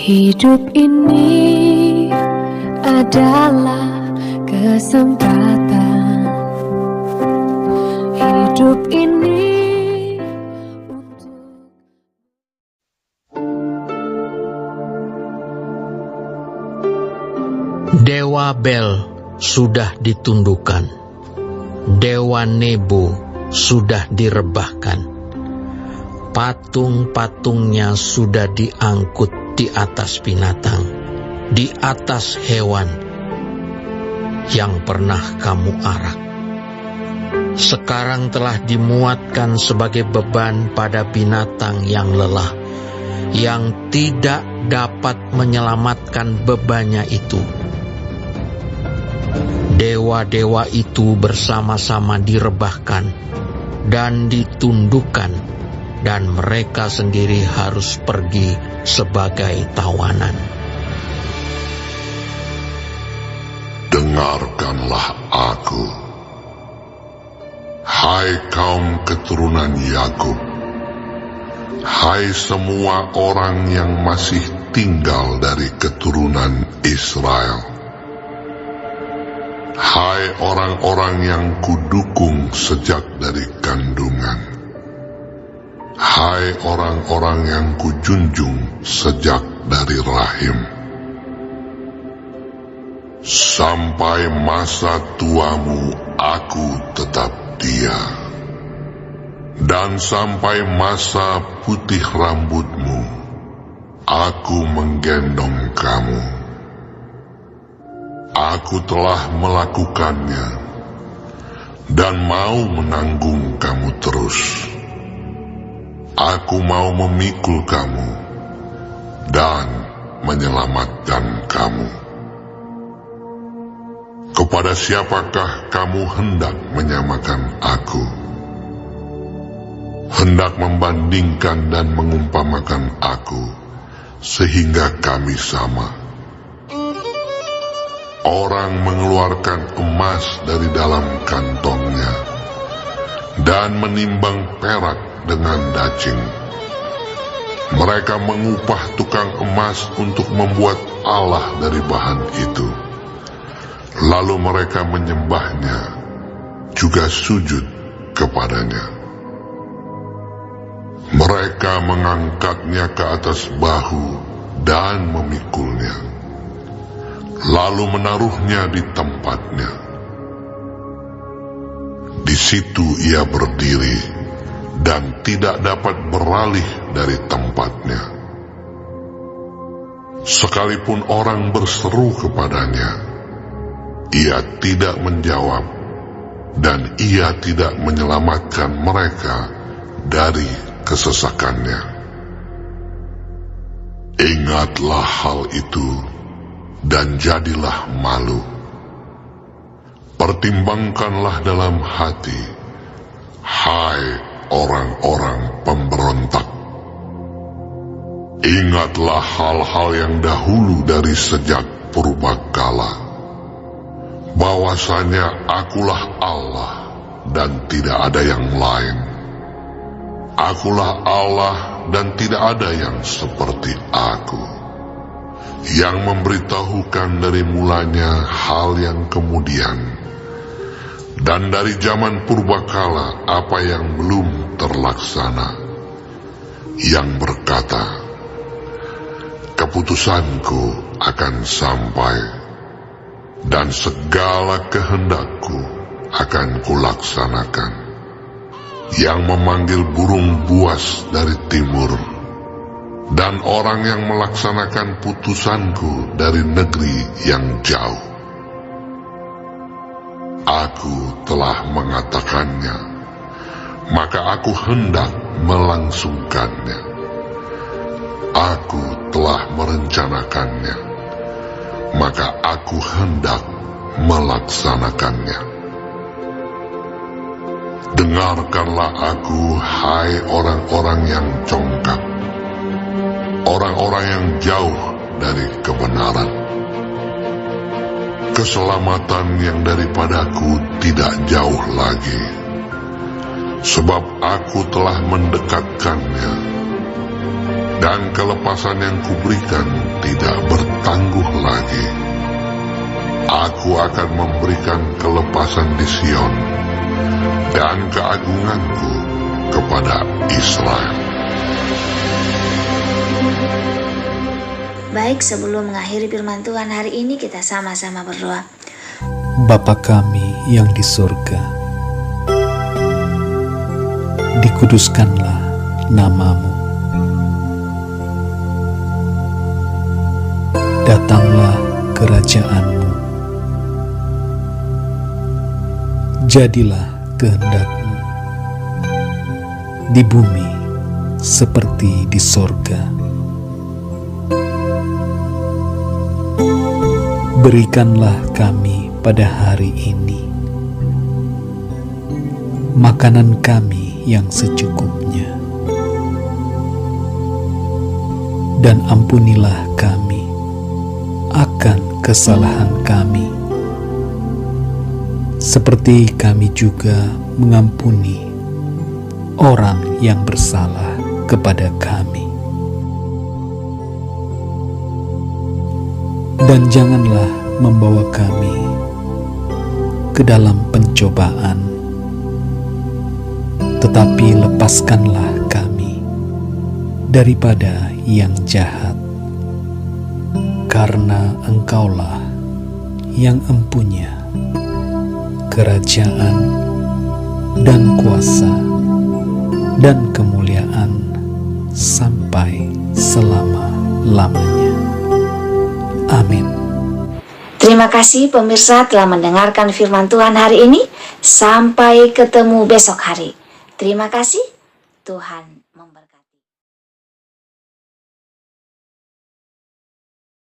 Hidup ini adalah kesempatan. Hidup ini untuk Dewa Bel sudah ditundukkan, Dewa Nebo sudah direbahkan, patung-patungnya sudah diangkut di atas binatang, di atas hewan yang pernah kamu arak. Sekarang telah dimuatkan sebagai beban pada binatang yang lelah, yang tidak dapat menyelamatkan bebannya itu. Dewa-dewa itu bersama-sama direbahkan dan ditundukkan, dan mereka sendiri harus pergi sebagai tawanan. Dengarkanlah aku, hai kaum keturunan Yakub, hai semua orang yang masih tinggal dari keturunan Israel, hai orang-orang yang kudukung sejak dari kandungan, hai orang-orang yang kujunjung sejak dari rahim. Sampai masa tuamu aku tetap dia, dan sampai masa putih rambutmu aku menggendong kamu. Aku telah melakukannya dan mau menanggung kamu terus. Aku mau memikul kamu dan menyelamatkan kamu. Kepada siapakah kamu hendak menyamakan aku? Hendak membandingkan dan mengumpamakan aku sehingga kami sama. Orang mengeluarkan emas dari dalam kantongnya dan menimbang perak dengan dacing. Mereka mengupah tukang emas untuk membuat Allah dari bahan itu. Lalu mereka menyembahnya, juga sujud kepadanya. Mereka mengangkatnya ke atas bahu dan memikulnya, lalu menaruhnya di tempatnya. Di situ ia berdiri dan tidak dapat beralih dari tempatnya. Sekalipun orang berseru kepadanya, ia tidak menjawab, dan ia tidak menyelamatkan mereka dari kesesakannya. Ingatlah hal itu dan jadilah malu. Pertimbangkanlah dalam hati, hai orang-orang pemberontak. Ingatlah hal-hal yang dahulu dari sejak purbakala, bahwasanya akulah Allah dan tidak ada yang lain. Akulah Allah dan tidak ada yang seperti aku, yang memberitahukan dari mulanya hal yang kemudian, dan dari zaman purbakala apa yang belum terlaksana, yang berkata, keputusanku akan sampai, dan segala kehendakku akan kulaksanakan, yang memanggil burung buas dari timur, dan orang yang melaksanakan putusanku dari negeri yang jauh. Aku telah mengatakannya, maka aku hendak melangsungkannya. Aku telah merencanakannya, maka aku hendak melaksanakannya. Dengarkanlah aku, hai orang-orang yang congkak, orang-orang yang jauh dari kebenaran. Keselamatan yang daripadaku tidak jauh lagi, sebab aku telah mendekatkannya. dan kelepasan yang kuberikan tidak bertangguh lagi. Aku akan memberikan kelepasan di Sion dan keagunganku kepada Israel. Baik, sebelum mengakhiri firman Tuhan hari ini, kita sama-sama berdoa. Bapa kami yang di surga, dikuduskanlah nama-Mu. Datanglah kerajaan-Mu. Jadilah kehendak-Mu di bumi seperti di sorga. Berikanlah kami pada hari ini makanan kami yang secukupnya, dan ampunilah kami akan kesalahan kami, seperti kami juga mengampuni orang yang bersalah kepada kami. Dan janganlah membawa kami ke dalam pencobaan, tetapi lepaskanlah kami daripada yang jahat, karena Engkaulah yang empunya kerajaan dan kuasa dan kemuliaan sampai selama-lamanya. Amin. Terima kasih pemirsa telah mendengarkan firman Tuhan hari ini. Sampai ketemu besok hari. Terima kasih. Tuhan